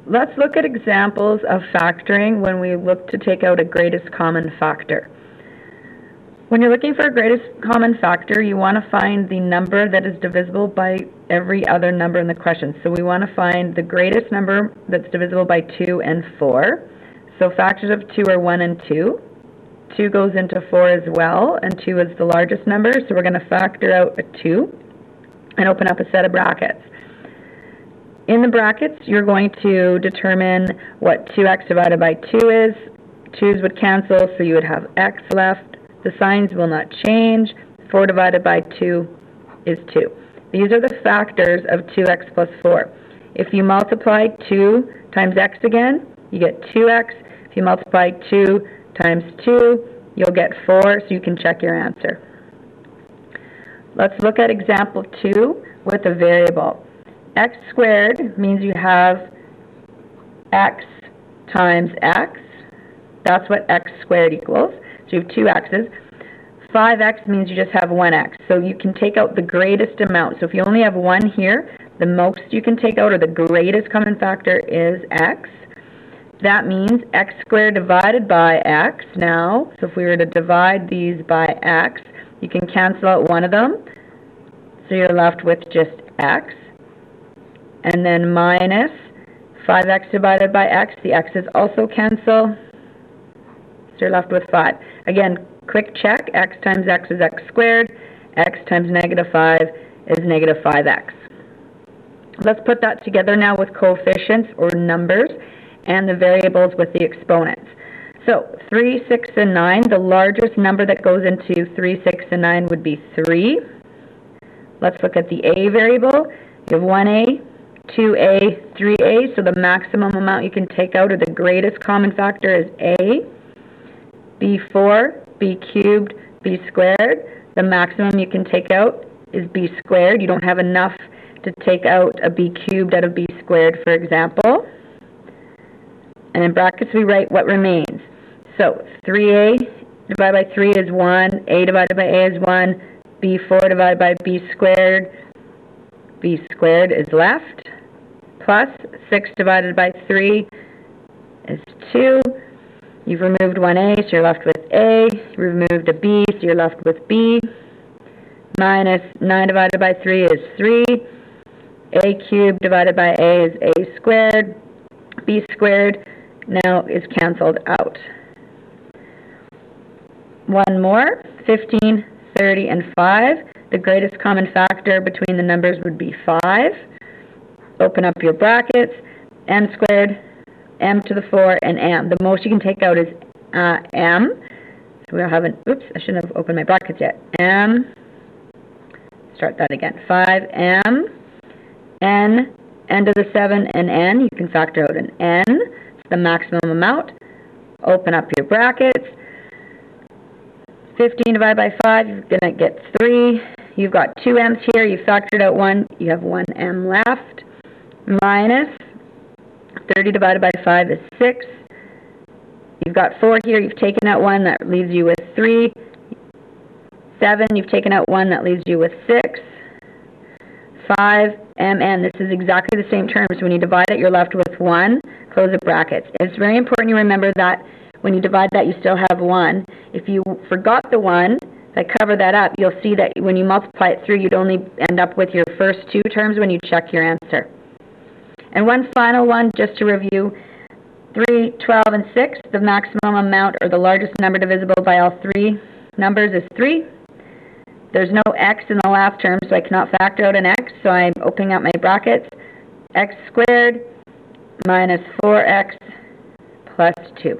Let's look at examples of factoring when we look to take out a greatest common factor. When you're looking for a greatest common factor, you want to find the number that is divisible by every other number in the question. So we want to find the greatest number that's divisible by 2 and 4. So factors of 2 are 1 and 2. 2 goes into 4 as well, and 2 is the largest number, so we're going to factor out a 2 and open up a set of brackets. In the brackets, you're going to determine what 2x divided by 2 is. 2's would cancel, so you would have x left. The signs will not change. 4 divided by 2 is 2. These are the factors of 2x plus 4. If you multiply 2 times x again, you get 2x. If you multiply 2 times 2, you'll get 4, so you can check your answer. Let's look at example 2 with a variable. X squared means you have x times x. That's what x squared equals. So you have two x's. 5x means you just have one x. So you can take out the greatest amount. So if you only have one here, the most you can take out, or the greatest common factor, is x. That means x squared divided by x now. So if we were to divide these by x, you can cancel out one of them. So you're left with just x. And then minus 5x divided by x. The x's also cancel. So you're left with 5. Again, quick check. X times x is x squared. X times negative 5 is negative 5x. Let's put that together now with coefficients or numbers and the variables with the exponents. So 3, 6, and 9. The largest number that goes into 3, 6, and 9 would be 3. Let's look at the a variable. You have 1a. 2a, 3a, so the maximum amount you can take out, or the greatest common factor, is a. b4, b cubed, b squared. The maximum you can take out is b squared. You don't have enough to take out a b cubed out of b squared, for example. And in brackets we write what remains. So 3a divided by 3 is 1, a divided by a is 1, b4 divided by b squared is left, plus 6 divided by 3 is 2. You've removed 1a, so you're left with a. You removed a b, so you're left with b. Minus 9 divided by 3 is 3. A cubed divided by a is a squared. B squared now is canceled out. One more, 15, 30, and 5. The greatest common factor between the numbers would be 5. Open up your brackets. M squared, m to the 4, and m. The most you can take out is m. So we'll have an, oops, I shouldn't have opened my brackets yet. M, start that again. 5m, n to the 7, and n. You can factor out an n. It's the maximum amount. Open up your brackets. 15 divided by 5, you're going to get 3. You've got 2 m's here. You factored out 1. You have 1 m left. Minus 30 divided by 5 is 6. You've got 4 here. You've taken out 1. That leaves you with 3. 7. You've taken out 1. That leaves you with 6. 5 mn. This is exactly the same term. So when you divide it, you're left with 1. Close the brackets. It's very important you remember that when you divide that, you still have 1. If you forgot the 1, if I cover that up, you'll see that when you multiply it through, you'd only end up with your first 2 terms when you check your answer. And one final one, just to review, 3, 12, and 6, the maximum amount, or the largest number divisible by all 3 numbers, is 3. There's no x in the last term, so I cannot factor out an x, so I'm opening up my brackets. X squared minus 4x plus 2.